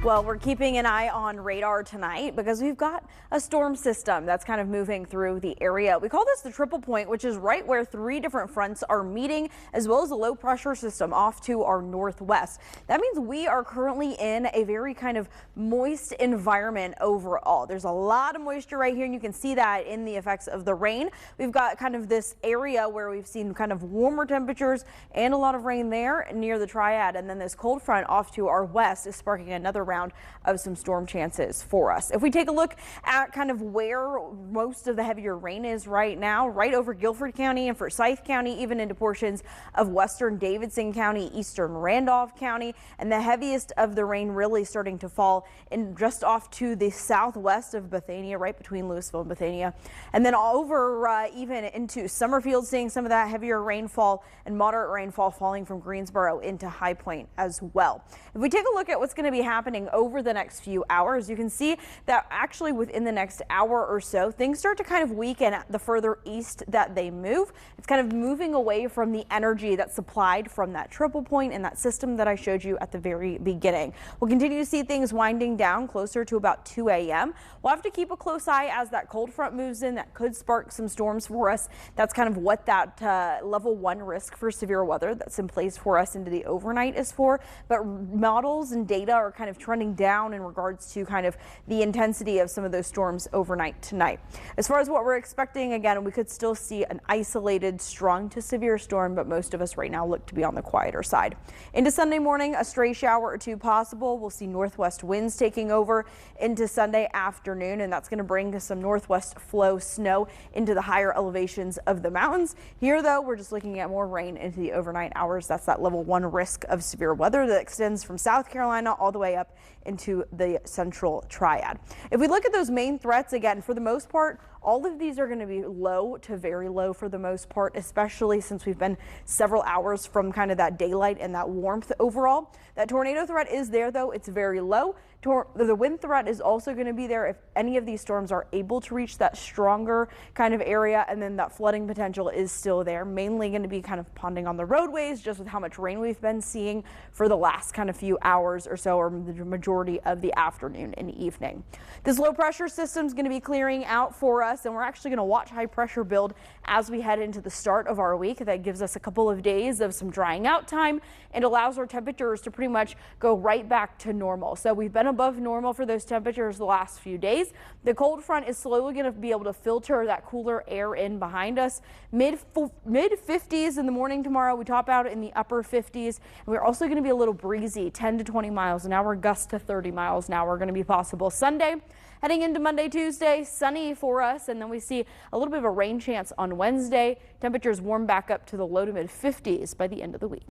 Well, we're keeping an eye on radar tonight because we've got a storm system that's kind of moving through the area. We call this the triple point, which is right where three different fronts are meeting, as well as a low pressure system off to our northwest. That means we are currently in a very kind of moist environment overall. There's a lot of moisture right here, and you can see that in the effects of the rain. We've got kind of this area where we've seen kind of warmer temperatures and a lot of rain there near the triad, and then this cold front off to our west is sparking another round of some storm chances for us. If we take a look at kind of where most of the heavier rain is right now, right over Guilford County and Forsyth County, even into portions of western Davidson County, eastern Randolph County, and the heaviest of the rain really starting to fall in just off to the southwest of Bethania, right between Louisville and Bethania, and then over even into Summerfield, seeing some of that heavier rainfall and moderate rainfall falling from Greensboro into High Point as well. If we take a look at what's going to be happening over the next few hours, you can see that actually within the next hour or so, things start to kind of weaken the further east that they move. It's kind of moving away from the energy that's supplied from that triple point and that system that I showed you at the very beginning. We'll continue to see things winding down closer to about 2 a.m. We'll have to keep a close eye as that cold front moves in. That could spark some storms for us. That's kind of what that level 1 risk for severe weather that's in place for us into the overnight is for. But models and data are kind of trending down in regards to kind of the intensity of some of those storms overnight tonight. As far as what we're expecting, again, we could still see an isolated strong to severe storm, but most of us right now look to be on the quieter side. Into Sunday morning, a stray shower or two possible. We'll see northwest winds taking over into Sunday afternoon, and that's going to bring some northwest flow snow into the higher elevations of the mountains. Here, though, we're just looking at more rain into the overnight hours. That's that level 1 risk of severe weather that extends from South Carolina all the way up into the central triad. If we look at those main threats, again, for the most part, all of these are going to be low to very low for the most part, especially since we've been several hours from kind of that daylight and that warmth overall. That tornado threat is there, though. It's very low. The wind threat is also going to be there if any of these storms are able to reach that stronger kind of area, and then that flooding potential is still there, mainly going to be kind of ponding on the roadways just with how much rain we've been seeing for the last kind of few hours or so, or the majority of the afternoon and evening. This low pressure system is going to be clearing out for us, and we're actually going to watch high pressure build as we head into the start of our week. That gives us a couple of days of some drying out time and allows our temperatures to pretty much go right back to normal. So we've been above normal for those temperatures the last few days. The cold front is slowly going to be able to filter that cooler air in behind us. Mid 50s in the morning tomorrow. We top out in the upper 50s. And we're also going to be a little breezy, 10 to 20 miles an hour, gusts to 30 miles an hour are going to be possible Sunday. Heading into Monday, Tuesday, sunny for us, and then we see a little bit of a rain chance on Wednesday. Temperatures warm back up to the low to mid 50s by the end of the week.